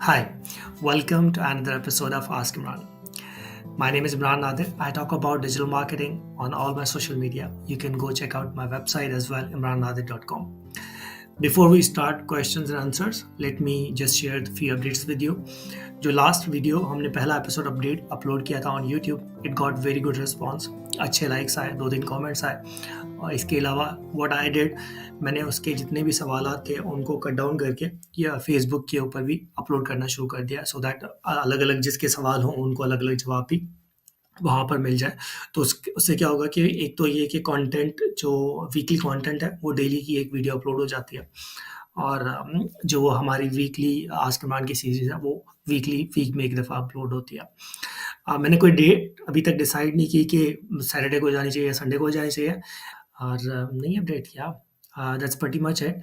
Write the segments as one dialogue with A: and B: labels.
A: Hi, welcome to another episode of Ask Imran. My name is Imran Nadir. I talk about digital marketing on all my social media. You can go check out my website as well, imrannadir.com. Before we start questions and answers, let me just share a few updates with you. जो last video हमने पहला episode update upload किया था on YouTube, it got very good response. अच्छे likes आए, 2-3 comments आए. और इसके अलावा व्हाट आई डिड, मैंने उसके जितने भी सवाल थे उनको कट डाउन करके या फेसबुक के ऊपर भी अपलोड करना शुरू कर दिया, सो दैट अलग अलग जिसके सवाल हों उनको अलग अलग जवाब भी वहाँ पर मिल जाए. तो उससे क्या होगा कि एक तो ये कि कंटेंट जो वीकली कंटेंट है वो डेली की एक वीडियो अपलोड हो जाती है, और जो हमारी वीकली आस्क इमरान की सीरीज़ है वो वीक में एक दफ़ा अपलोड होती है. मैंने कोई डेट अभी तक डिसाइड नहीं की कि सैटरडे को जानी चाहिए या संडे को जानी चाहिए, और नहीं अपडेट किया. That's pretty much it.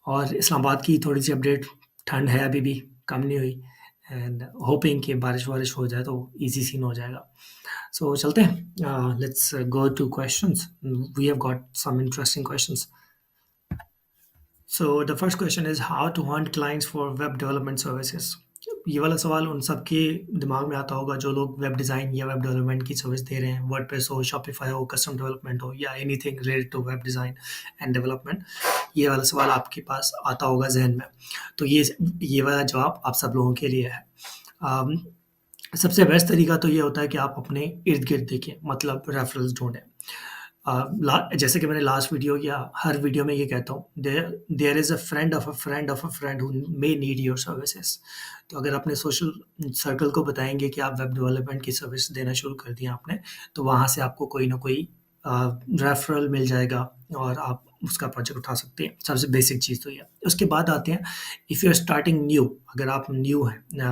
A: और इस्लामाबाद की थोड़ी-सी अपडेट, ठंड है अभी भी, कम नहीं हुई, एंड होपिंग कि बारिश-वारिश हो जाए तो ईज़ी सीन हो जाएगा. सो चलते हैं. Let's go to questions. We have got some interesting questions. So the first question is how to hunt clients for web development services. ये वाला सवाल उन सबके दिमाग में आता होगा जो लोग वेब डिज़ाइन या वेब डेवलपमेंट की सर्विस दे रहे हैं. वर्डप्रेस हो, शॉपिफाई हो, कस्टम डेवलपमेंट हो, या anything related to web design and development. ये वाला सवाल आपके पास आता होगा जहन में. तो ये वाला जवाब आप सब लोगों के लिए है. अम, सबसे बेस्ट तरीका तो ये होता है कि आप अपने इर्द गिर्द देखें, मतलब रेफरल्स ढूंढें. जैसे कि मैंने लास्ट वीडियो या हर वीडियो में ये कहता हूँ, there is a friend of a friend of a friend who may need your services. तो अगर अपने सोशल सर्कल को बताएंगे कि आप वेब डेवलपमेंट की सर्विस देना शुरू कर दिया आपने, तो वहाँ से आपको कोई ना कोई रेफरल मिल जाएगा और आप उसका प्रोजेक्ट उठा सकते हैं. सबसे बेसिक चीज़ तो ये है. उसके बाद आते हैं, if you are starting new, अगर आप न्यू हैं,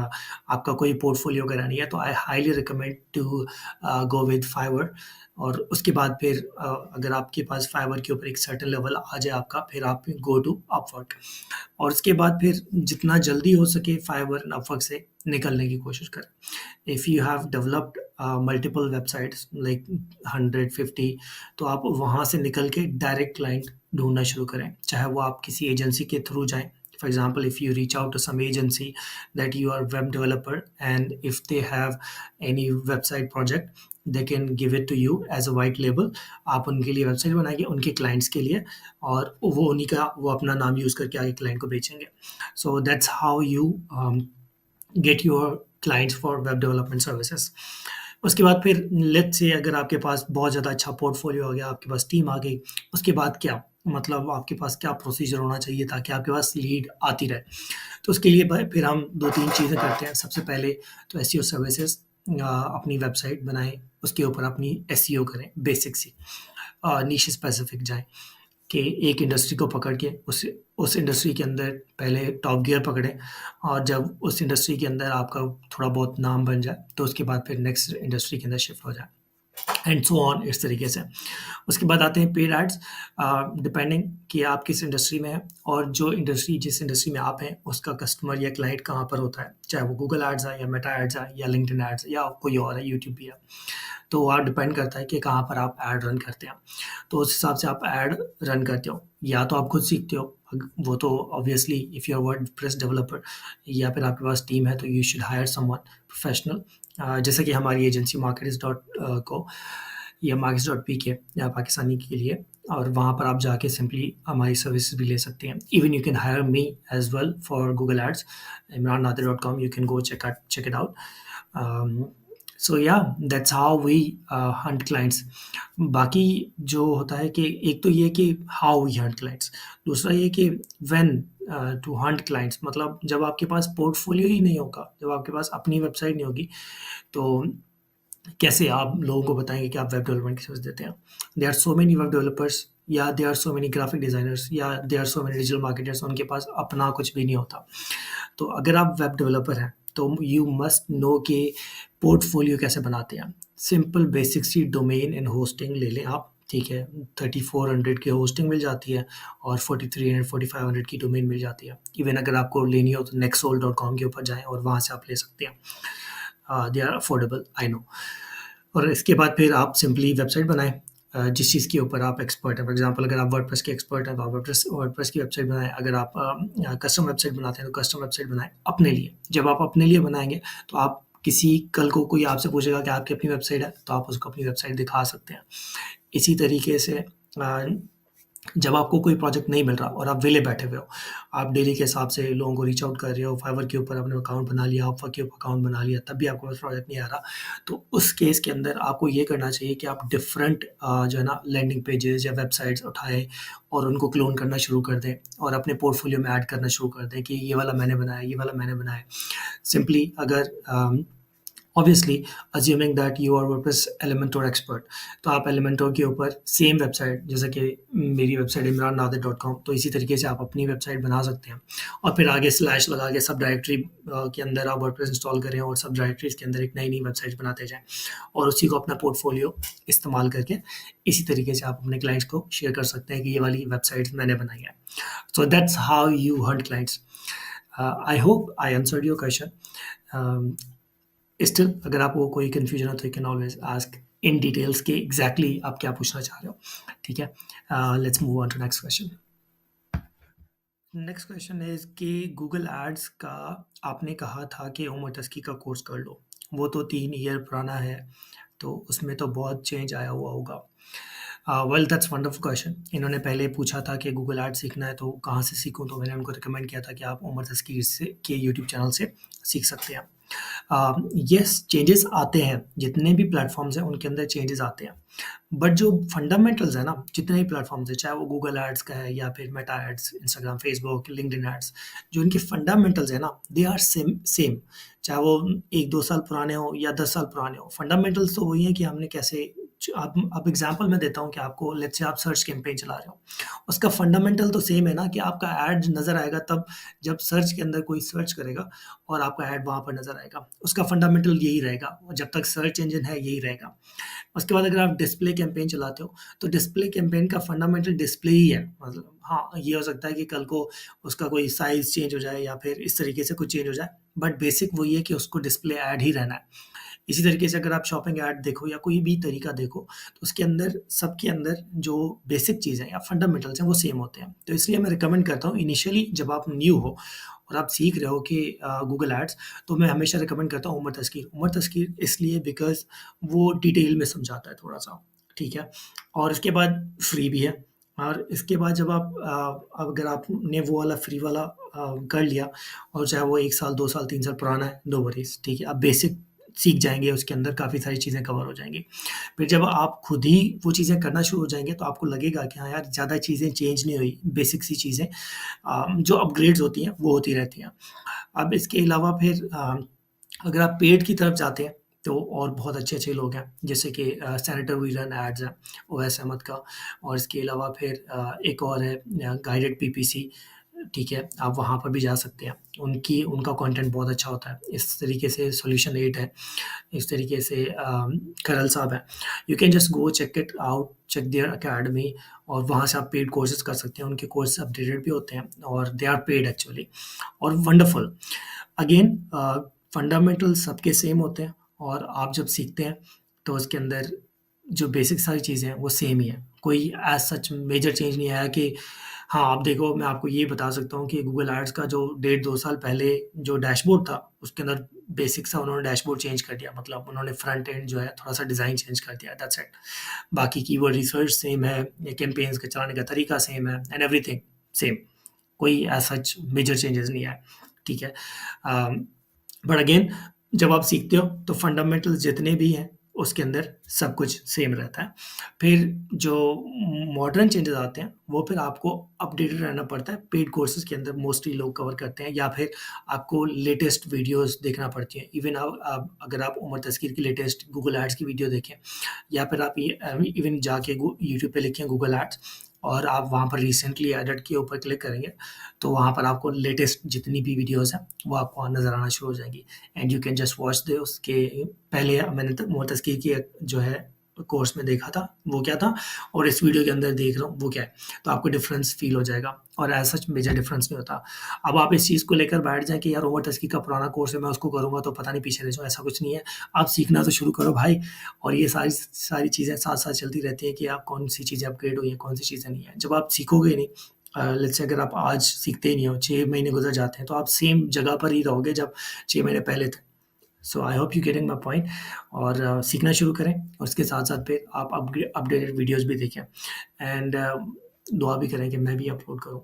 A: आपका कोई पोर्टफोलियो वगैरह नहीं है, तो I highly recommend to go with Fiverr. और उसके बाद फिर अगर आपके पास फाइवर के ऊपर एक सर्टेन लेवल आ जाए आपका, फिर आप गो टू अपवर्क. और उसके बाद फिर जितना जल्दी हो सके फाइवर एंड अपवर्क से निकलने की कोशिश करें. If you have developed multiple websites like 150, तो आप वहाँ से निकल के डायरेक्ट क्लाइंट ढूंढना शुरू करें, चाहे वो आप किसी एजेंसी के थ्रू जाएं. For example, if you reach out to some agency that you are web developer, and if they have any website project, they can give it to you as a white label. आप उनके लिए website बनाएंगे, उनके clients के लिए, और वो अपना नाम यूज़ करके आगे क्लाइंट को बेचेंगे. सो that's how you get your clients for web development services. उसके बाद फिर लेट्स से अगर आपके पास बहुत ज़्यादा अच्छा पोर्टफोलियो आ गया, आपके पास टीम आ गई, उसके बाद क्या, मतलब आपके पास क्या प्रोसीजर होना चाहिए ताकि आपके पास लीड आती रहे. तो उसके लिए फिर हम 2-3 चीज़ें करते हैं. सबसे पहले तो एसईओ सर्विसेज, अपनी वेबसाइट बनाएं, उसके ऊपर अपनी एसईओ करें, बेसिक सी नीश स्पेसिफिक जाएं कि एक इंडस्ट्री को पकड़ के उस इंडस्ट्री के अंदर पहले टॉप गियर पकड़ें, और जब उस इंडस्ट्री के अंदर आपका थोड़ा बहुत नाम बन जाए तो उसके बाद फिर नेक्स्ट इंडस्ट्री के अंदर शिफ्ट हो जाए, एंड सो ऑन, इस तरीके से. उसके बाद आते हैं पेड एड्स, डिपेंडिंग कि आप किस इंडस्ट्री में हैं और जिस इंडस्ट्री में आप हैं उसका कस्टमर या क्लाइंट कहाँ पर होता है, चाहे वो गूगल एड्स है या मेटा एड्स है या लिंक्डइन एड्स या कोई और है, यूट्यूब भी है. तो वहाँ डिपेंड करता है कि कहाँ पर आप ऐड रन करते हैं. तो उस हिसाब से आप ऐड रन करते हो, या तो आप खुद सीखते हो, वो तो obviously if you are WordPress developer, या फिर आपके पास टीम है तो you should hire someone professional, जैसे कि हमारी एजेंसी मार्केट्स डॉट को या मार्केट्स डॉट पी के या पाकिस्तानी के लिए, और वहाँ पर आप जाके सिंपली हमारी सर्विसेज भी ले सकते हैं. Even you can hire me as well for Google Ads, imrannadir.com, you can go check it out. So yeah that's how we hunt clients. बाकी जो होता है कि एक तो ये कि हाउ वी हंट क्लाइंट्स, दूसरा ये कि व्हेन टू हंट क्लाइंट्स, मतलब जब आपके पास पोर्टफोलियो ही नहीं होगा, जब आपके पास अपनी वेबसाइट नहीं होगी, तो कैसे आप लोगों को बताएंगे कि आप वेब डेवलपमेंट की सर्विस देते हैं. They are so many web developers, या they are so many graphic designers, या they are so many digital marketers, उनके पास अपना कुछ भी नहीं होता. तो अगर आप वेब डेवलपर हैं तो यू मस्ट नो कि पोर्टफोलियो कैसे बनाते हैं. सिंपल बेसिक सी डोमेन एंड होस्टिंग ले लें आप, ठीक है, 3400 की होस्टिंग मिल जाती है और 4300 4500 की डोमेन मिल जाती है. इवन अगर आपको लेनी हो तो nextsoul.com के ऊपर जाएं और वहाँ से आप ले सकते हैं. They are affordable, I know. और इसके बाद फिर आप सिंपली वेबसाइट बनाएं, जिस चीज़ के ऊपर आप एक्सपर्ट हैं। फॉर एग्ज़ाम्पल अगर आप वर्डप्रेस के एक्सपर्ट हैं तो आप वर्डप्रेस की वेबसाइट बनाएँ। अगर आप कस्टम वेबसाइट बनाते हैं तो कस्टम वेबसाइट बनाएँ अपने लिए। जब आप अपने लिए बनाएँगे तो आप किसी कल को कोई आपसे पूछेगा कि आपकी अपनी वेबसाइट है, तो आप उसको अपनी वेबसाइट दिखा सकते हैं। इसी तरीके से जब आपको कोई प्रोजेक्ट नहीं मिल रहा और आप वेले बैठे हुए हो, आप डेली के हिसाब से लोगों को रीच आउट कर रहे हो, फाइवर के ऊपर आपने अकाउंट बना लिया, अपवर्क के ऊपर अकाउंट बना लिया, तब भी आपके पास प्रोजेक्ट नहीं आ रहा, तो उस केस के अंदर आपको ये करना चाहिए कि आप डिफरेंट जो है ना लैंडिंग पेजेस या वेबसाइट्स उठाएँ और उनको क्लोन करना शुरू कर दें और अपने पोर्टफोलियो में ऐड करना शुरू कर दें कि ये वाला मैंने बनाया, ये वाला मैंने बनाया। सिंपली अगर obviously assuming that you are WordPress Elementor expert, तो आप एलिमेंटोर के ऊपर सेम वेबसाइट जैसे कि मेरी वेबसाइट imrannadir.com, तो इसी तरीके से आप अपनी वेबसाइट बना सकते हैं और फिर आगे स्लैश लगा के सब डायरेक्टरी के अंदर आप वर्डप्रेस इंस्टॉल करें और सब डायरेक्टरीज के अंदर एक नई नई वेबसाइट बनाते जाएं और उसी को अपना पोर्टफोलियो इस्तेमाल करके इसी तरीके से आप अपने क्लाइंट्स को शेयर कर सकते हैं कि ये वाली वेबसाइट्स मैंने बनाई है। So that's how you hunt clients. I hope I answered your question. Still अगर आपको कोई कन्फ्यूजन हो तो you can always ask in details कि एग्जैक्टली आप क्या पूछना चाह रहे हो। ठीक है, let's move on to next question. Next question is कि गूगल एड्स का आपने कहा था कि उमर तस्की का कोर्स कर लो, वो तो 3 ईयर पुराना है, तो उसमें तो बहुत चेंज आया हुआ होगा। Well that's wonderful question. इन्होंने पहले पूछा था कि गूगल एड्स सीखना है तो कहाँ से सीखूं, तो मैंने उनको रिकमेंड किया था कि आप उमर तस्कीर से के यूट्यूब चैनल से सीख सकते हैं। यस, चेंजेस आते हैं, जितने भी प्लेटफॉर्म्स हैं उनके अंदर चेंजेस आते हैं, बट जो फंडामेंटल्स है ना, जितने भी प्लेटफॉर्म्स है, चाहे वो गूगल एड्स का है या फिर Meta Ads, Instagram, Facebook, LinkedIn Ads, जो इनके फंडामेंटल्स है ना, दे आर सेम। चाहे वो 1-2 साल पुराने हो या 10 साल पुराने हो, फंडामेंटल्स तो वही है कि हमने कैसे अब एग्जांपल मैं देता हूँ कि आपको लेट्स से आप सर्च कैंपेन चला रहे हो, उसका फंडामेंटल तो सेम है ना कि आपका ऐड नज़र आएगा तब जब सर्च के अंदर कोई सर्च करेगा और आपका ऐड वहाँ पर नज़र आएगा। उसका फंडामेंटल यही रहेगा और जब तक सर्च इंजन है यही रहेगा। उसके बाद अगर आप डिस्प्ले कैंपेन चलाते हो, तो डिस्प्ले कैंपेन का फंडामेंटल डिस्प्ले ही है। मतलब हाँ, ये हो सकता है कि कल को उसका कोई साइज़ चेंज हो जाए या फिर इस तरीके से कुछ चेंज हो जाए, बट बेसिक वही है कि उसको डिस्प्ले ऐड ही रहना है। इसी तरीके से अगर आप शॉपिंग ऐड देखो या कोई भी तरीका देखो, तो उसके अंदर सबके अंदर जो बेसिक चीज़ है या फंडामेंटल्स हैं वो सेम होते हैं। तो इसलिए मैं रिकमेंड करता हूँ इनिशियली जब आप न्यू हो और आप सीख रहे हो कि गूगल एड्स, तो मैं हमेशा रिकमेंड करता हूँ उमर तस्कीर। उमर तस्कीर इसलिए बिकॉज़ वो डिटेल में समझाता है थोड़ा-सा, ठीक है? और इसके बाद फ्री भी है और इसके बाद जब आप अगर आपने वो वाला फ्री वाला कर लिया और चाहे वो 1 साल, 2 साल, 3 साल पुराना है, नो वरीज़, ठीक है? आप बेसिक सीख जाएँगे, उसके अंदर काफ़ी सारी चीज़ें कवर हो जाएँगी। फिर जब आप खुद ही वो चीज़ें करना शुरू हो जाएँगे, तो आपको लगेगा कि हाँ यार, ज़्यादा चीज़ें चेंज नहीं हुई, बेसिक सी चीज़ें जो अपग्रेड्स होती हैं, वो होती रहती हैं। अब इसके अलावा फिर अगर आप पेड की तरफ जाते हैं, तो और बहुत अच्छे-अच्छे लोग हैं, जैसे कि सेनेटर वी रन एड्स हैं, ओवैस अहमद का, और इसके अलावा फिर एक और है गाइडेड पीपीसी, ठीक है? आप वहाँ पर भी जा सकते हैं। उनका कंटेंट बहुत अच्छा होता है। इस तरीके से सॉल्यूशन 8 है, इस तरीके से करल साहब हैं। You can just go check it out, check their academy, और वहाँ से आप पेड कोर्सेज़ कर सकते हैं। उनके कोर्स अपडेटेड भी होते हैं और दे आर पेड एक्चुअली और वंडरफुल। अगेन फंडामेंटल्स सबके सेम होते हैं और आप जब सीखते हैं तो उसके अंदर जो बेसिक सारी चीज़ें हैं वो सेम ही है। कोई एज़ सच मेजर चेंज नहीं आया कि हाँ, आप देखो, मैं आपको ये बता सकता हूँ कि गूगल एड्स का जो 1.5-2 साल पहले जो डैशबोर्ड था, उसके अंदर बेसिक सा उन्होंने डैशबोर्ड चेंज कर दिया। मतलब उन्होंने फ्रंट एंड जो है थोड़ा-सा डिज़ाइन चेंज कर दिया, दैट्स इट। बाकी कीवर्ड रिसर्च सेम है, ये कैम्पेन्स के चलाने का तरीका सेम है एंड एवरीथिंग सेम। कोई एज़ सच मेजर चेंजेस नहीं आए, ठीक है? बट अगेन जब आप सीखते हो तो फंडामेंटल्स जितने भी हैं उसके अंदर सब कुछ सेम रहता है। फिर जो मॉडर्न चेंजेस आते हैं वो फिर आपको अपडेटेड रहना पड़ता है। पेड कोर्सेज़ के अंदर मोस्टली लोग कवर करते हैं या फिर आपको लेटेस्ट वीडियोज़ देखना पड़ती हैं। इवन आप अगर आप उमर तस्कीर की लेटेस्ट गूगल एड्स की वीडियो देखें या फिर आप ये इवन जाके यूट्यूब पे लिखें गूगल एड्स और आप वहाँ पर रिसेंटली एडेड के ऊपर क्लिक करेंगे, तो वहाँ पर आपको लेटेस्ट जितनी भी वीडियोज़ हैं वो आपको नज़र आना शुरू हो जाएँगी and you can just watch the उसके पहले मैंने उमर तस्कीर की एक जो है कोर्स में देखा था वो क्या था और इस वीडियो के अंदर देख रहा हूँ वो क्या है। तो आपको डिफरेंस फ़ील हो जाएगा और एज़ सच मेजर डिफरेंस नहीं होता। अब आप इस चीज़ को लेकर बैठ जाएँ कि यार ओवरटास्की का पुराना कोर्स है, मैं उसको करूँगा तो पता नहीं पीछे रह जाऊँ, ऐसा कुछ नहीं है। आप सीखना तो शुरू करो भाई, और ये सारी सारी चीज़ें साथ-साथ चलती रहती हैं कि आप कौन-सी चीज़ें अपग्रेड हुई हैं, कौन-सी चीज़ें नहीं हैं। जब आप सीखोगे नहीं, लेट्स से अगर आप आज सीखते ही नहीं हो, 6 महीने गुज़र जाते हैं, तो आप सेम जगह पर ही रहोगे जब 6 महीने पहले थे। So I hope you getting my point. और सीखना शुरू करें और उसके साथ-साथ फिर आप अपडेटेड वीडियोज़ भी देखें एंड दुआ भी करें कि मैं भी अपलोड करूँ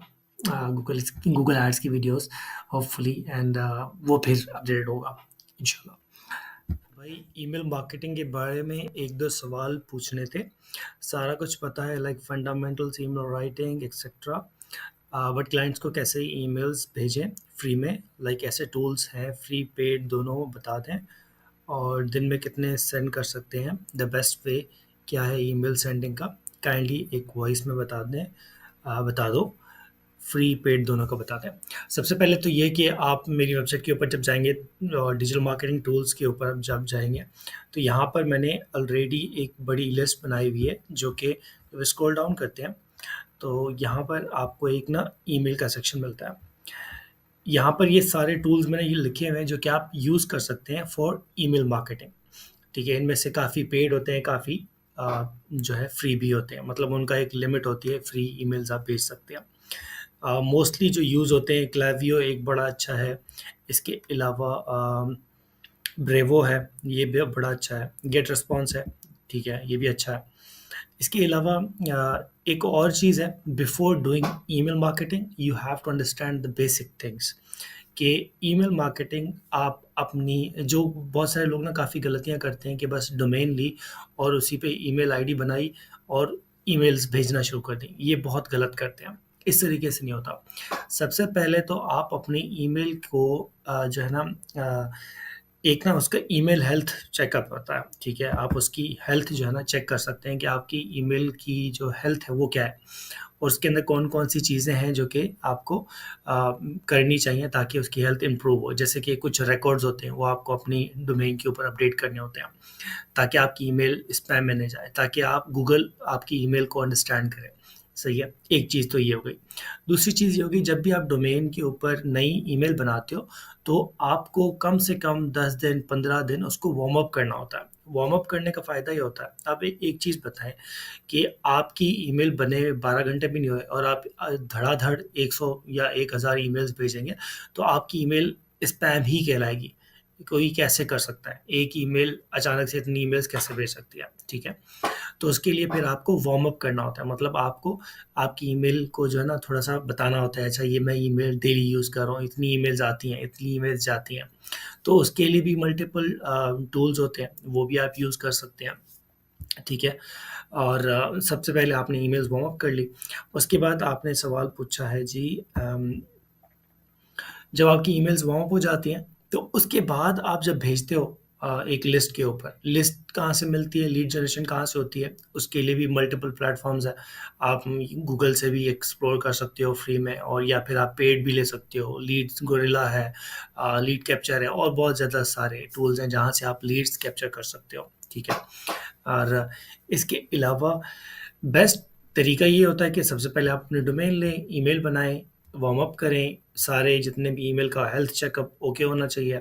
A: गूगल एड्स की वीडियोज़ होपफुली एंड वो फिर अपडेटेड होगा इंशाल्लाह। भाई ईमेल मार्केटिंग के बारे में 1-2 सवाल पूछने थे। सारा कुछ पता है like fundamentals, email writing etcetera, but clients को कैसे ईमेल्स भेजें फ्री में, लाइक ऐसे टूल्स हैं फ्री पेड दोनों बता दें, और दिन में कितने सेंड कर सकते हैं, द बेस्ट वे क्या है ईमेल सेंडिंग का, काइंडली एक वॉइस में बता दें, बता दो, फ्री पेड दोनों का बता दें। सबसे पहले तो ये कि आप मेरी वेबसाइट के ऊपर जब जाएंगे और डिजिटल मार्केटिंग टूल्स के ऊपर जब जाएंगे तो यहाँ पर मैंने ऑलरेडी एक बड़ी लिस्ट बनाई हुई है जो कि जब स्क्रॉल डाउन करते हैं तो यहाँ पर आपको एक ना ईमेल का सेक्शन मिलता है। यहाँ पर ये सारे टूल्स मैंने ये लिखे हुए हैं जो कि आप यूज़ कर सकते हैं फॉर ईमेल मार्केटिंग। ठीक है, इनमें से काफ़ी पेड होते हैं, काफ़ी जो है फ्री भी होते हैं, मतलब उनका एक लिमिट होती है, फ्री ईमेल्स आप भेज सकते हैं। मोस्टली जो यूज़ होते हैं, क्लावियो एक बड़ा अच्छा है, इसके अलावा ब्रेवो है, ये भी बड़ा अच्छा है, गेट रिस्पॉन्स है, ठीक है, ये भी अच्छा है। इसके अलावा एक और चीज़ है, before doing email marketing you have to understand the basic things कि ईमेल मार्केटिंग आप अपनी, जो बहुत सारे लोग ना काफ़ी गलतियाँ करते हैं कि बस डोमेन ली और उसी पे ईमेल आईडी बनाई और ईमेल्स भेजना शुरू कर दी, ये बहुत गलत करते हैं। इस तरीके से नहीं होता। सबसे पहले तो आप अपनी ईमेल को जो है ना एक ना उसका ईमेल हेल्थ चेकअप होता है, ठीक है? आप उसकी हेल्थ जो है ना चेक कर सकते हैं कि आपकी ईमेल की जो हेल्थ है वो क्या है और उसके अंदर कौन-कौन सी चीज़ें हैं जो कि आपको करनी चाहिए ताकि उसकी हेल्थ इम्प्रूव हो। जैसे कि कुछ रिकॉर्ड्स होते हैं, वो आपको अपनी डोमेन के ऊपर अपडेट करने होते हैं, ताकि आपकी ईमेल स्पैम में नहीं जाए, ताकि आप गूगल आपकी ईमेल को अंडरस्टैंड करे। सही है, एक चीज़ तो ये हो गई। दूसरी चीज़ ये होगी, जब भी आप डोमेन के ऊपर नई ईमेल बनाते हो तो आपको कम से कम 10 दिन 15 दिन उसको वार्म अप करना होता है। वार्म अप करने का फ़ायदा ये होता है, आप एक चीज़ बताएँ कि आपकी ईमेल बने 12 घंटे भी नहीं हुए और आप धड़ाधड़ 100 या 1000 ईमेल्स भेजेंगे, तो आपकी ईमेल स्पैम ही कहलाएगी। कोई कैसे कर सकता है? एक ईमेल अचानक से इतनी ईमेल्स कैसे भेज सकती है, ठीक है? तो उसके लिए फिर आपको वार्म अप करना होता है, मतलब आपको आपकी ईमेल को जो है ना थोड़ा-सा बताना होता है, अच्छा ये मैं ईमेल डेली यूज़ कर रहा हूँ, इतनी ईमेल्स आती हैं, इतनी ईमेल्स जाती हैं। तो उसके लिए भी मल्टीपल टूल्स होते हैं, वो भी आप यूज़ कर सकते हैं, ठीक है? और सबसे पहले आपने ईमेल्स वार्म अप कर ली, उसके बाद आपने सवाल पूछा है जी, जब आपकी ईमेल्स वार्म अप हो जाती हैं, तो उसके बाद आप जब भेजते हो एक लिस्ट के ऊपर, लिस्ट कहाँ से मिलती है, लीड जनरेशन कहाँ से होती है, उसके लिए भी मल्टीपल प्लेटफ़ॉर्म्स हैं। आप गूगल से भी एक्सप्लोर कर सकते हो फ्री में, और या फिर आप पेड भी ले सकते हो। लीड्स गोरिल्ला है, लीड कैप्चर है, और बहुत ज़्यादा सारे टूल्स हैं जहाँ से आप लीड्स कैप्चर कर सकते हो, ठीक है? और इसके अलावा बेस्ट तरीका ये होता है कि सबसे पहले आप अपने डोमेन लें, ईमेल बनाएँ, वार्म अप करें, सारे जितने भी ईमेल का हेल्थ चेकअप ओके होना चाहिए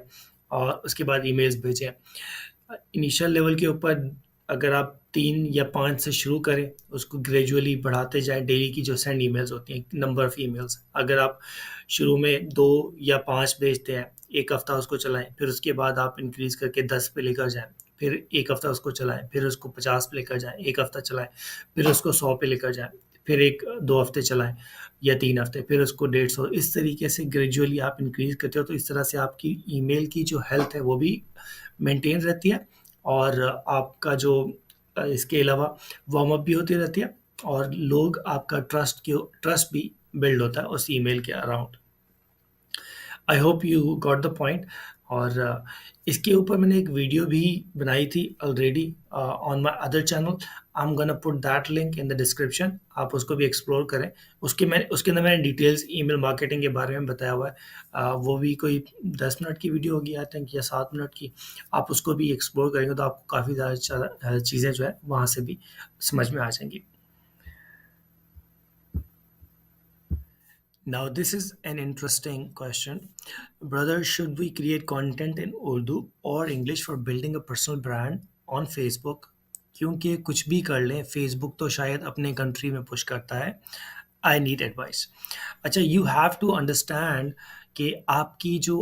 A: और उसके बाद ईमेल्स भेजें। इनिशियल लेवल के ऊपर अगर आप 3 या 5 से शुरू करें, उसको ग्रेजुअली बढ़ाते जाएँ, डेली की जो सेंड ईमेल्स होती हैं, नंबर ऑफ ईमेल्स। अगर आप शुरू में 2 या 5 भेजते हैं, 1 हफ्ता उसको चलाएँ, फिर उसके बाद आप इंक्रीज़ करके 10 पे लेकर जाएँ, फिर 1 हफ्ता उसको चलाएँ, फिर उसको 50 पे लेकर जाएँ, 1 हफ्ता चलाएँ, फिर उसको 100 पे लेकर जाएँ, फिर 1-2 हफ्ते चलाएँ या 3 हफ्ते, फिर उसको 150, इस तरीके से ग्रेजुअली आप इंक्रीज़ करते हो, तो इस तरह से आपकी ईमेल की जो हेल्थ है वो भी मेंटेन रहती है और आपका जो इसके अलावा वार्म अप भी होती रहती है और लोग आपका ट्रस्ट भी बिल्ड होता है उस ईमेल के around. I hope you got the point. और इसके ऊपर मैंने एक वीडियो भी बनाई थी already on my other channel. I am gonna put that link in the description, आप उसको भी एक्सप्लोर करें। उसके अंदर मैंने डिटेल्स ईमेल मार्केटिंग के बारे में बताया हुआ है। वो भी कोई 10 मिनट की वीडियो होगी आई थिंक, या 7 मिनट की। आप उसको भी एक्सप्लोर करेंगे तो आपको काफ़ी ज़्यादा चीज़ें जो है वहाँ से भी समझ में आ जाएंगी। Now, this is an interesting question. Brother, should we create content in Urdu or English for building a personal brand on Facebook? क्योंकि कुछ भी कर लें, फेसबुक तो शायद अपने कंट्री में पुश करता है। I need advice. अच्छा, यू हैव टू अंडरस्टैंड कि आपकी जो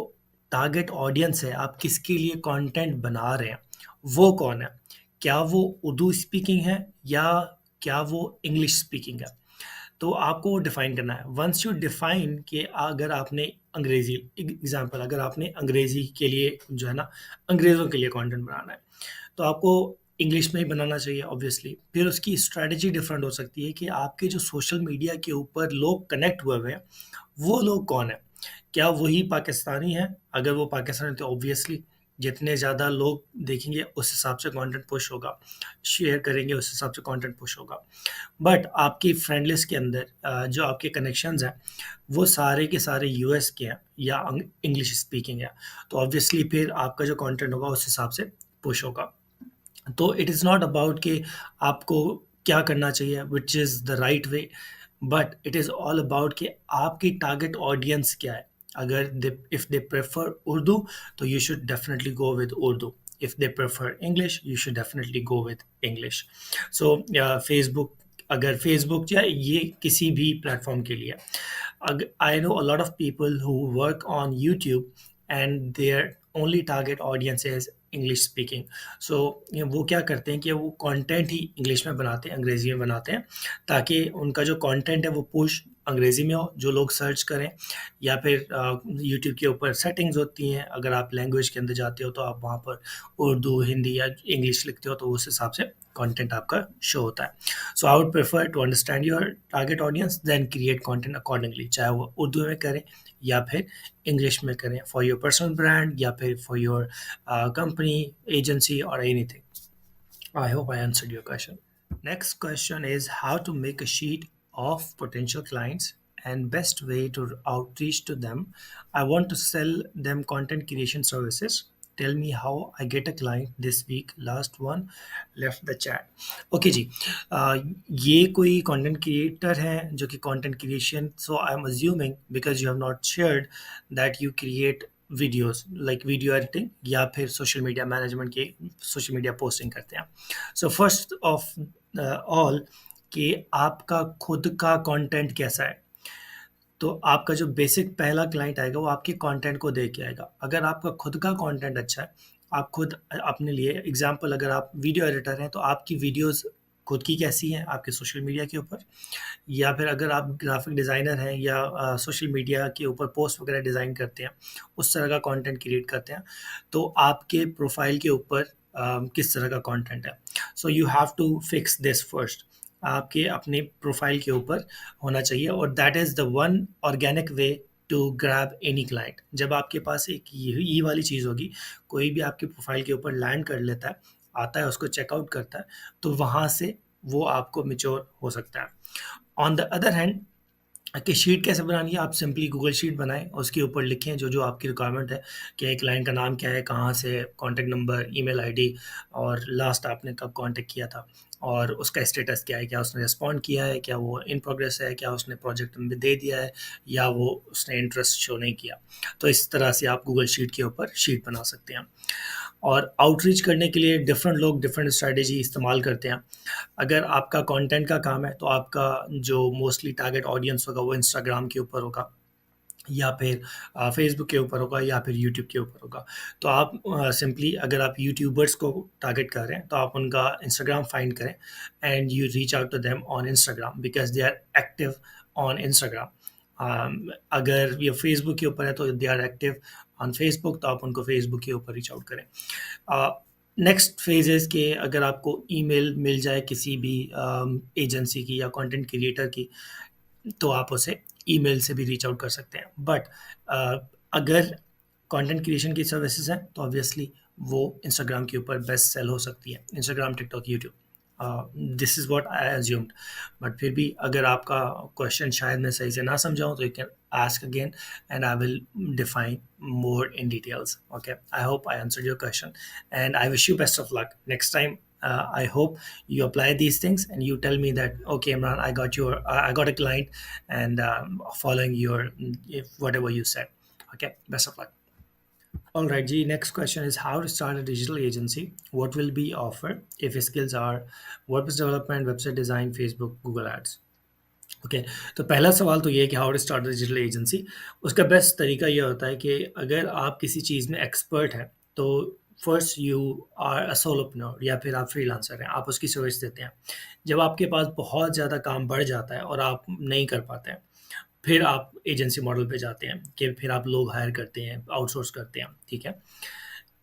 A: टारगेट ऑडियंस है, आप किसके लिए कंटेंट बना रहे हैं, वो कौन है। क्या वो उर्दू स्पीकिंग है या क्या वो इंग्लिश स्पीकिंग है। तो आपको वो डिफाइन करना है। वंस यू डिफाइन कि अगर आपने अंग्रेजी एग्जांपल, अगर आपने अंग्रेजी के लिए जो है ना, अंग्रेज़ों के लिए कंटेंट बनाना है, तो आपको इंग्लिश में ही बनाना चाहिए ऑब्वियसली। फिर उसकी स्ट्रैटेजी डिफरेंट हो सकती है कि आपके जो सोशल मीडिया के ऊपर लोग कनेक्ट हुए हुए हैं, वो लोग कौन है। क्या वही पाकिस्तानी है। अगर वो पाकिस्तानी है तो ऑब्वियसली जितने ज़्यादा लोग देखेंगे उस हिसाब से कंटेंट पुश होगा, शेयर करेंगे उस हिसाब से कंटेंट पुश होगा। बट आपकी फ्रेंड लिस्ट के अंदर जो आपके कनेक्शंस हैं, वो सारे के सारे यूएस के हैं या इंग्लिश स्पीकिंग है, तो ऑब्वियसली फिर आपका जो कंटेंट होगा उस हिसाब से पुश होगा। तो इट इज़ नॉट अबाउट कि आपको क्या करना चाहिए which is the right way, but it is all about कि आपकी टारगेट ऑडियंस क्या है। अगर दे इफ़ दे प्रेफर उर्दू, तो you should definitely go with Urdu. If they prefer English, you should definitely go with English. So Facebook, अगर Facebook या ये किसी भी प्लेटफॉर्म के लिए, I know a lot of people who work on YouTube and their only target audience is English speaking. So वो क्या करते हैं कि वो कंटेंट ही इंग्लिश में बनाते हैं, अंग्रेजी में बनाते हैं, ताकि उनका जो कंटेंट है वो पुश अंग्रेजी में हो, जो लोग सर्च करें। या फिर यूट्यूब के ऊपर सेटिंग्स होती हैं, अगर आप लैंग्वेज के अंदर जाते हो तो आप वहाँ पर उर्दू, हिंदी या इंग्लिश लिखते हो, तो उस हिसाब से कंटेंट आपका शो होता है। So I would prefer to understand your target audience then create content accordingly, चाहे वो उर्दू में करें या फिर इंग्लिश में करें, फॉर योर पर्सनल ब्रांड या फिर for your company, agency, or anything. I hope I answered your question. Next question is how to make a sheet of potential clients and best way to outreach to them. I want to sell them content creation services. Tell me how I get a client this week. Last one left the chat. Okay जी, ये कोई content creator हैं जो कि content creation, so I'm assuming because you have not shared that you create videos like video editing या फिर social media management के social media posting करते हैं। सो फर्स्ट ऑफ ऑल कि आपका खुद का कंटेंट कैसा है। तो आपका जो बेसिक पहला क्लाइंट आएगा वो आपके कंटेंट को देख के आएगा। अगर आपका खुद का कंटेंट अच्छा है, आप खुद अपने लिए एग्जांपल, अगर आप वीडियो एडिटर हैं तो आपकी वीडियोस खुद की कैसी हैं आपके सोशल मीडिया के ऊपर, या फिर अगर आप ग्राफिक डिज़ाइनर हैं या सोशल मीडिया के ऊपर पोस्ट वगैरह डिज़ाइन करते हैं, उस तरह का कंटेंट क्रिएट करते हैं, तो आपके प्रोफाइल के ऊपर किस तरह का कंटेंट है। So you have to fix this first. आपके अपने प्रोफाइल के ऊपर होना चाहिए, और that is the one organic way to grab any client. जब आपके पास एक ये वाली चीज़ होगी, कोई भी आपके प्रोफाइल के ऊपर लैंड कर लेता है, आता है, उसको चेकआउट करता है, तो वहाँ से वो आपको मैच्योर हो सकता है। ऑन द अदर हैंड, कि शीट कैसे बनानी है, आप सिंपली गूगल शीट बनाएं, उसके ऊपर लिखें जो जो आपकी रिक्वायरमेंट है, कि एक क्लाइंट का नाम क्या है, कहाँ से, कॉन्टैक्ट नंबर, ईमेल आईडी, और लास्ट आपने कब कॉन्टैक्ट किया था, और उसका स्टेटस क्या है, क्या उसने रिस्पॉन्ड किया है, क्या वो इन प्रोग्रेस है, क्या उसने प्रोजेक्ट में दे दिया है, या वो उसने इंटरेस्ट शो नहीं किया। तो इस तरह से आप गूगल शीट के ऊपर शीट बना सकते हैं। और आउटरीच करने के लिए डिफरेंट लोग डिफरेंट स्ट्रैटेजी इस्तेमाल करते हैं। अगर आपका कंटेंट का काम है तो आपका जो मोस्टली टारगेट ऑडियंस होगा वो इंस्टाग्राम के ऊपर होगा, या फिर फेसबुक के ऊपर होगा, या फिर यूट्यूब के ऊपर होगा। तो आप सिंपली, अगर आप यूट्यूबर्स को टारगेट कर रहे हैं तो आप उनका इंस्टाग्राम फाइंड करें and you reach out to them on Instagram because they are active on Instagram. अगर ये फेसबुक के ऊपर है तो they are active on Facebook, तो आप उनको फेसबुक के ऊपर रीच आउट करें। नेक्स्ट फेजेस के, अगर आपको ईमेल मिल जाए किसी भी एजेंसी की या कंटेंट क्रिएटर की, तो आप उसे ईमेल से भी रीच आउट कर सकते हैं। बट अगर कंटेंट क्रिएशन की सर्विसेज हैं तो ऑब्वियसली वो इंस्टाग्राम के ऊपर बेस्ट सेल हो सकती है, Instagram, TikTok, YouTube. This is what I assumed. But फिर भी अगर आपका क्वेश्चन शायद मैं सही से ना समझाऊँ तो you can ask again and I will define more in details. Okay, I hope I answered your question and I wish you best of luck next time. I hope you apply these things and you tell me that okay, Imran, I got a client and following your if whatever you said. Okay, best of luck. All right, G. Next question is how to start a digital agency. What will be offered if skills are WordPress development, website design, Facebook, Google Ads. Okay, तो पहला सवाल तो ये है कि how to start digital agency. उसका best तरीका ये होता है कि अगर आप किसी चीज़ में एक्सपर्ट हैं तो first you are a solopreneur या फिर आप फ्रीलांसर हैं, आप उसकी सर्विस देते हैं। जब आपके पास बहुत ज़्यादा काम बढ़ जाता है और आप नहीं कर पाते हैं, फिर आप एजेंसी मॉडल पे जाते हैं कि फिर आप लोग हायर करते हैं, आउटसोर्स करते हैं, ठीक है।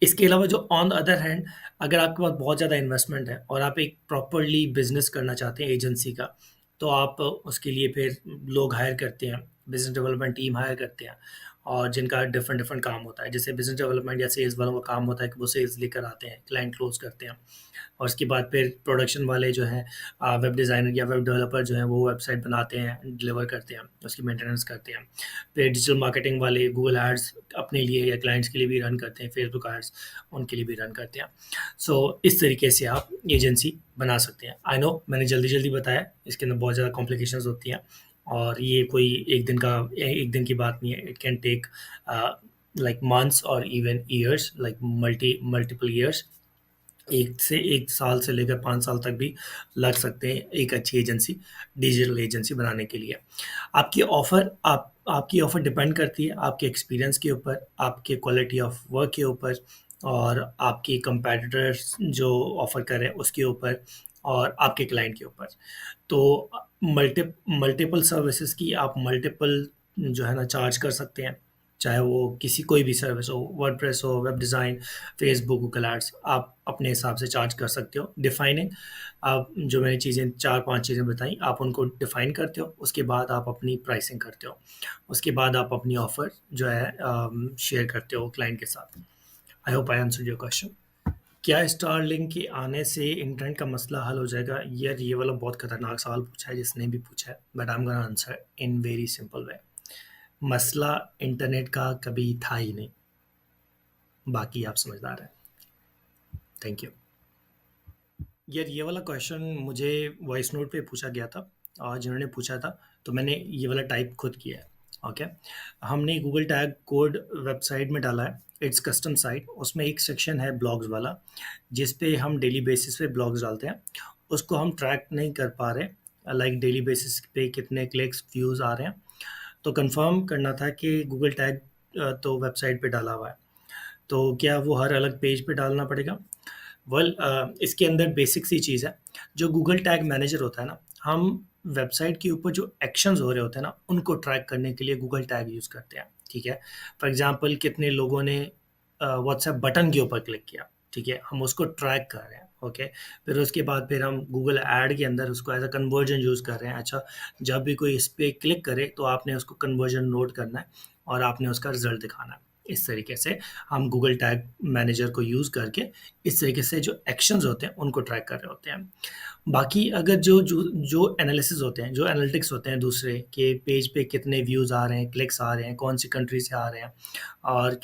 A: इसके अलावा जो ऑन द अदर हैंड, अगर आपके पास बहुत ज़्यादा इन्वेस्टमेंट है और आप एक प्रॉपरली बिजनेस करना चाहते हैं एजेंसी का, तो आप उसके लिए फिर लोग हायर करते हैं, बिजनेस डेवलपमेंट टीम हायर करते हैं और जिनका डिफरेंट डिफरेंट काम होता है। जैसे बिजनेस डेवलपमेंट या सेल्स वालों का काम होता है कि वो सेल्स लेकर आते हैं, क्लाइंट क्लोज करते हैं और उसके बाद फिर प्रोडक्शन वाले जो हैं, वेब डिज़ाइनर या वेब डेवलपर जो हैं, वो वेबसाइट बनाते हैं, डिलीवर करते हैं, उसकी मेंटेनेंस करते हैं। फिर डिजिटल मार्केटिंग वाले गूगल एड्स अपने लिए या क्लाइंट्स के लिए भी रन करते हैं, फेसबुक एड्स उनके लिए भी रन करते हैं। सो इस तरीके से आप एजेंसी बना सकते हैं। आई नो मैंने जल्दी जल्दी बताया, इसके अंदर बहुत ज़्यादा कॉम्प्लिकेशंस होती हैं और ये कोई एक दिन की बात नहीं है। It can take like months और even years, like multiple years. 1 साल से लेकर 5 साल तक भी लग सकते हैं एक अच्छी एजेंसी, डिजिटल एजेंसी बनाने के लिए। आपकी ऑफ़र डिपेंड करती है आपके एक्सपीरियंस के ऊपर, आपके क्वालिटी ऑफ वर्क के ऊपर और आपके कंपैटिटर्स जो ऑफ़र कर रहे हैं उसके ऊपर और आपके क्लाइंट के ऊपर। तो मल्टीपल सर्विसेज़ की आप मल्टीपल जो है ना चार्ज कर सकते हैं। चाहे वो कोई भी सर्विस हो, वर्डप्रेस हो, web design, Facebook, Google Ads, आप अपने हिसाब से चार्ज कर सकते हो। डिफाइनिंग, आप जो मैंने चीज़ें 4-5 चीज़ें बताई, आप उनको डिफाइन करते हो, उसके बाद आप अपनी प्राइसिंग करते हो। उसके बाद आप अपनी ऑफ़र जो है शेयर करते हो क्लाइंट के साथ। आई hope I answered your question. क्या स्टारलिंक के आने से इंटरनेट का मसला हल हो जाएगा? यार ये वाला बहुत खतरनाक सवाल पूछा है जिसने भी पूछा है, but I am gonna answer in very simple way. मसला इंटरनेट का कभी था ही नहीं। बाकी आप समझदार हैं। Thank you. यार ये वाला क्वेश्चन मुझे वॉइस नोट पे पूछा गया था और जिन्होंने पूछा था तो मैंने ये वाला टाइप खुद किया है। ओके, हमने गूगल टैग कोड वेबसाइट में डाला है, इट्स कस्टम साइट। उसमें एक सेक्शन है ब्लॉग्स वाला जिस पे हम डेली बेसिस पे ब्लॉग्स डालते हैं। उसको हम ट्रैक नहीं कर पा रहे, लाइक डेली बेसिस पे कितने क्लिक्स व्यूज़ आ रहे हैं। तो कंफर्म करना था कि गूगल टैग तो वेबसाइट पे डाला हुआ है, तो क्या वो हर अलग पेज पे डालना पड़ेगा? इसके अंदर बेसिक सी चीज़ है, जो गूगल टैग मैनेजर होता है ना, हम वेबसाइट के ऊपर जो एक्शंस हो रहे होते हैं ना, उनको ट्रैक करने के लिए गूगल टैग यूज़ करते हैं, ठीक है? फॉर एग्ज़ाम्पल कितने लोगों ने व्हाट्सएप बटन के ऊपर क्लिक किया, ठीक है? हम उसको ट्रैक कर रहे हैं, ओके? फिर उसके बाद फिर हम गूगल ऐड के अंदर उसको एज़ अ कन्वर्जन यूज़ कर रहे हैं। अच्छा, जब भी कोई इस पे क्लिक करे तो आपने उसको कन्वर्जन नोट करना है और आपने उसका रिज़ल्ट दिखाना है। इस तरीके से हम गूगल टैग मैनेजर को यूज़ करके इस तरीके से जो एक्शंस होते हैं उनको ट्रैक कर रहे होते हैं। बाकी अगर जो एनालिसिस होते हैं, जो एनालिटिक्स होते हैं दूसरे के पेज पे कितने व्यूज़ आ रहे हैं, क्लिक्स आ रहे हैं, कौन सी कंट्री से आ रहे हैं और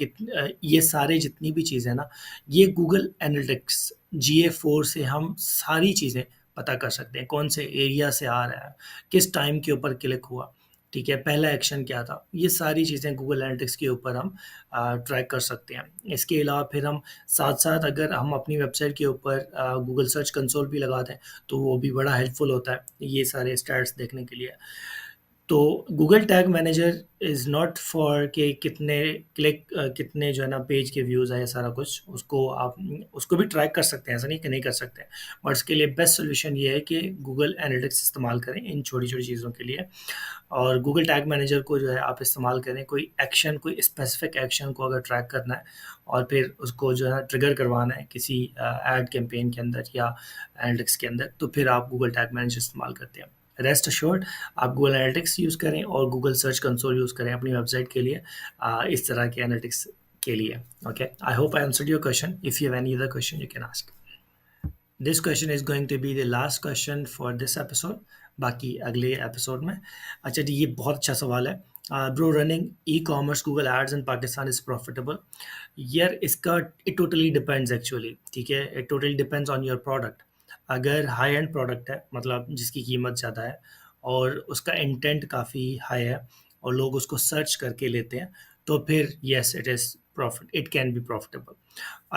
A: ये सारे जितनी भी चीज़ें हैं ना, ये गूगल एनालिटिक्स GA4 से हम सारी चीज़ें पता कर सकते हैं। कौन से एरिया से आ रहा है, किस टाइम के ऊपर क्लिक हुआ, ठीक है, पहला एक्शन क्या था, ये सारी चीज़ें गूगल एनालिटिक्स के ऊपर हम ट्रैक कर सकते हैं। इसके अलावा फिर हम साथ-साथ अगर हम अपनी वेबसाइट के ऊपर गूगल सर्च कंसोल भी लगा दें, तो वो भी बड़ा हेल्पफुल होता है, ये सारे स्टैट्स देखने के लिए। तो Google tag manager is not for कि कितने जो है ना पेज के व्यूज़ आए, सारा कुछ उसको आप उसको भी ट्रैक कर सकते हैं, ऐसा नहीं कि नहीं कर सकते हैं। बट उसके लिए बेस्ट सॉल्यूशन ये है कि गूगल एनालिटिक्स इस्तेमाल करें इन छोटी-छोटी चीज़ों के लिए और गूगल टैग मैनेजर को जो है आप इस्तेमाल करें कोई स्पेसिफिक एक्शन को अगर ट्रैक करना है और फिर उसको जो है ना ट्रिगर करवाना है किसी ऐड कैंपेन के अंदर या एनालिटिक्स के अंदर, तो फिर आप गूगल टैग मैनेजर इस्तेमाल करते हैं। रेस्ट अश्योर्ड आप गूगल एनालिटिक्स यूज़ करें और गूगल सर्च कंसोल यूज़ करें अपनी वेबसाइट के लिए, इस तरह के एनालिटिक्स के लिए। Okay, I hope I answered your question. If you have any other question you can ask. This question is going to be the last question for this episode, बाकी अगले एपिसोड में। अच्छा जी, ये बहुत अच्छा सवाल है। Bro, running e commerce Google Ads in Pakistan is profitable? यार इसका इट टोटली डिपेंड्स एक्चुअली, ठीक है, it totally depends on your product. अगर हाई एंड प्रोडक्ट है, मतलब जिसकी कीमत ज़्यादा है और उसका इंटेंट काफ़ी हाई है और लोग उसको सर्च करके लेते हैं, तो फिर yes it is profit, it can be profitable.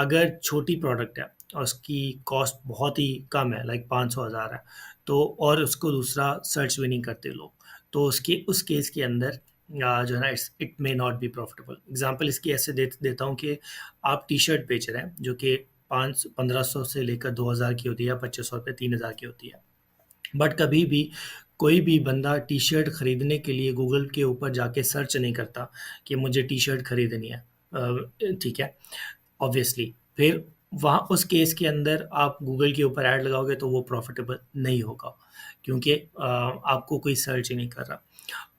A: अगर छोटी प्रोडक्ट है और उसकी कॉस्ट बहुत ही कम है, लाइक 500 हज़ार है, तो और उसको दूसरा सर्च भी नहीं करते लोग, तो उसके उस केस के अंदर जो है ना, it may not be profitable. Example इसकी ऐसे देता हूँ कि आप टी शर्ट बेच रहे हैं जो कि 1500 से लेकर 2000 की होती है, या 2500 रुपये 3000 की होती है, बट कभी भी कोई भी बंदा टी शर्ट खरीदने के लिए गूगल के ऊपर जाके सर्च नहीं करता कि मुझे टी शर्ट खरीदनी है, ठीक है, ऑब्वियसली। फिर वहाँ उस केस के अंदर आप गूगल के ऊपर ऐड लगाओगे तो वो प्रॉफिटेबल नहीं होगा, क्योंकि आपको कोई सर्च ही नहीं कर रहा।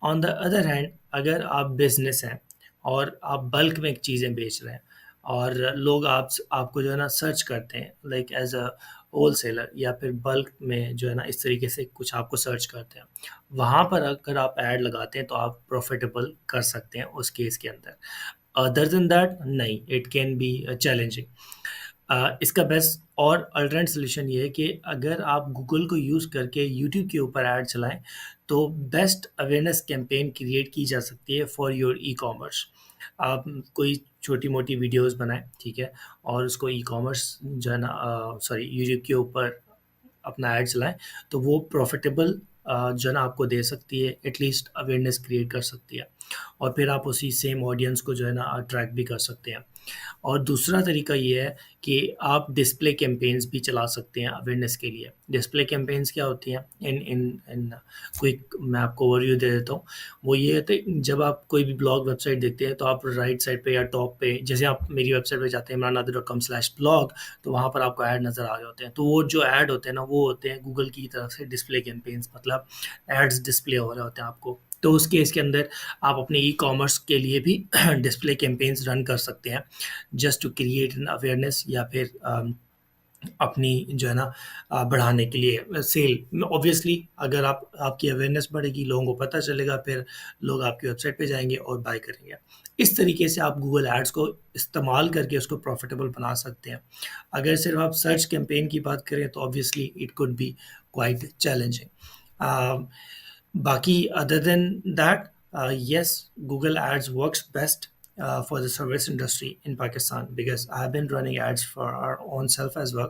A: ऑन द अदर हैंड, अगर आप बिजनेस हैं और आप बल्क में चीज़ें बेच रहे हैं और लोग आपको जो है ना सर्च करते हैं, like as a wholesaler, या फिर बल्क में जो है ना इस तरीके से कुछ आपको सर्च करते हैं, वहाँ पर अगर आप ऐड लगाते हैं तो आप प्रॉफिटेबल कर सकते हैं उस केस के अंदर। अदर देन दैट नहीं, इट कैन बी चैलेंजिंग। इसका बेस्ट और अल्टरनेट सोल्यूशन ये है कि अगर आप गूगल को यूज़ करके यूट्यूब के ऊपर ऐड चलाएं, तो बेस्ट अवेयरनेस कैंपेन क्रिएट की जा सकती है फॉर योर ई कॉमर्स। आप कोई छोटी मोटी वीडियोस बनाएं, ठीक है, और उसको ई कॉमर्स जो है ना, सॉरी, यूट्यूब के ऊपर अपना ऐड चलाएं, तो वो प्रॉफिटेबल जो है ना आपको दे सकती है, एटलीस्ट अवेयरनेस क्रिएट कर सकती है, और फिर आप उसी सेम ऑडियंस को जो है ना अट्रैक्ट भी कर सकते हैं। और दूसरा तरीका ये है कि आप डिस्प्ले कैंपेन्स भी चला सकते हैं अवेयरनेस के लिए। डिस्प्ले कैंपेन्स क्या होती हैं, इन इन इन क्विक मैं आपको ओवरव्यू दे देता हूँ। वो ये है कि जब आप कोई भी ब्लॉग वेबसाइट देखते हैं तो आप राइट साइड पे या टॉप पे, जैसे आप मेरी वेबसाइट पे जाते हैं imrannadir.com/blog, तो वहाँ पर आपको ऐड नज़र आ रहे होते हैं। तो वो जो ऐड होते हैं ना, वो होते हैं गूगल की तरफ से डिस्प्ले कैंपेन्स, मतलब एड्स डिस्प्ले हो रहे होते हैं आपको। तो उस केस के अंदर आप अपने ई कॉमर्स के लिए भी डिस्प्ले कैंपेन्स रन कर सकते हैं, just to create an awareness, या फिर अपनी जो है ना बढ़ाने के लिए सेल। ऑब्वियसली अगर आपकी अवेयरनेस बढ़ेगी, लोगों को पता चलेगा, फिर लोग आपकी वेबसाइट पे जाएंगे और बाय करेंगे। इस तरीके से आप गूगल एड्स को इस्तेमाल करके उसको प्रॉफिटेबल बना सकते हैं। अगर सिर्फ आप सर्च कैंपेन की बात करें तो obviously it could be quite challenging. Baki, other than that, yes, Google Ads works best for the service industry in Pakistan, because I've been running ads for our own self as well,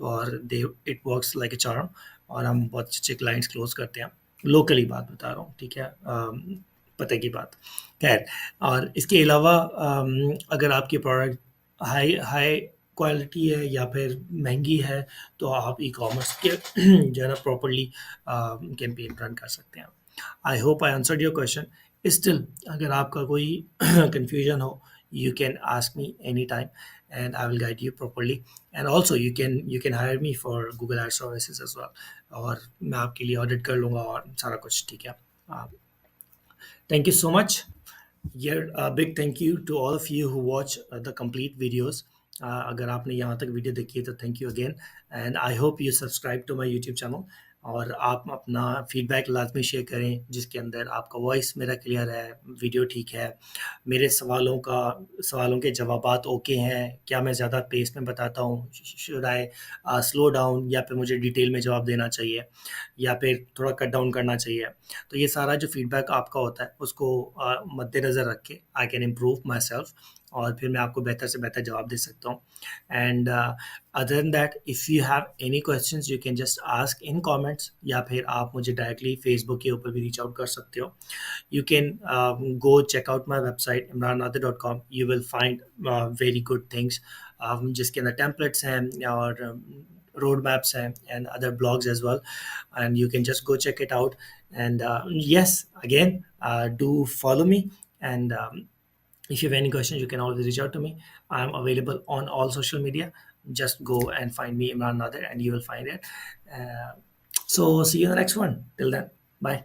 A: और they it works like a charm, और हम बहुत अच्छे clients close करते हैं। Locally बात बता रहा हूँ, ठीक है, पते की बात। खैर, और इसके अलावा अगर आपकी प्रोडक्ट हाई हाई क्वालिटी है या फिर महंगी है, तो आप ई कॉमर्स के जो है ना प्रॉपरली कैंपेन रन कर सकते हैं। आई hope I answered your question. Still अगर आपका कोई कंफ्यूजन हो, you can ask me anytime and I will guide you properly, and also you can hire me for Google Ads services as well, और मैं आपके लिए ऑडिट कर लूँगा और सारा कुछ, ठीक है। Thank you so much. Yeah, a big thank you to all of you who watch the complete videos. अगर आपने यहाँ तक वीडियो देखी है तो thank you again, and I hope you subscribe to my YouTube channel, और आप अपना फीडबैक लाजमी शेयर करें जिसके अंदर आपका वॉइस मेरा क्लियर है, वीडियो ठीक है, मेरे सवालों के जवाबात ओके हैं, क्या मैं ज़्यादा पेस में बताता हूँ, शुड आई स्लो डाउन, या फिर मुझे डिटेल में जवाब देना चाहिए, या फिर थोड़ा कट डाउन करना चाहिए। तो ये सारा जो फीडबैक आपका होता है उसको मद्देनज़र रख के I can improve my self, और फिर मैं आपको बेहतर से बेहतर जवाब दे सकता हूँ। And other than that, if you have any questions you can just ask in comments, या फिर आप मुझे डायरेक्टली फेसबुक के ऊपर भी रीच आउट कर सकते हो। You can go check out my website imrannadir.com. You will find very good things, जिसके अंदर templates हैं और road maps हैं and other blogs as well, and you can just go check it out. And yes, again, do follow me, and if you have any questions you can always reach out to me. I'm available on all social media. Just go and find me, Imran Nadir, and you will find it. uh, So see you in the next one. Till then, bye.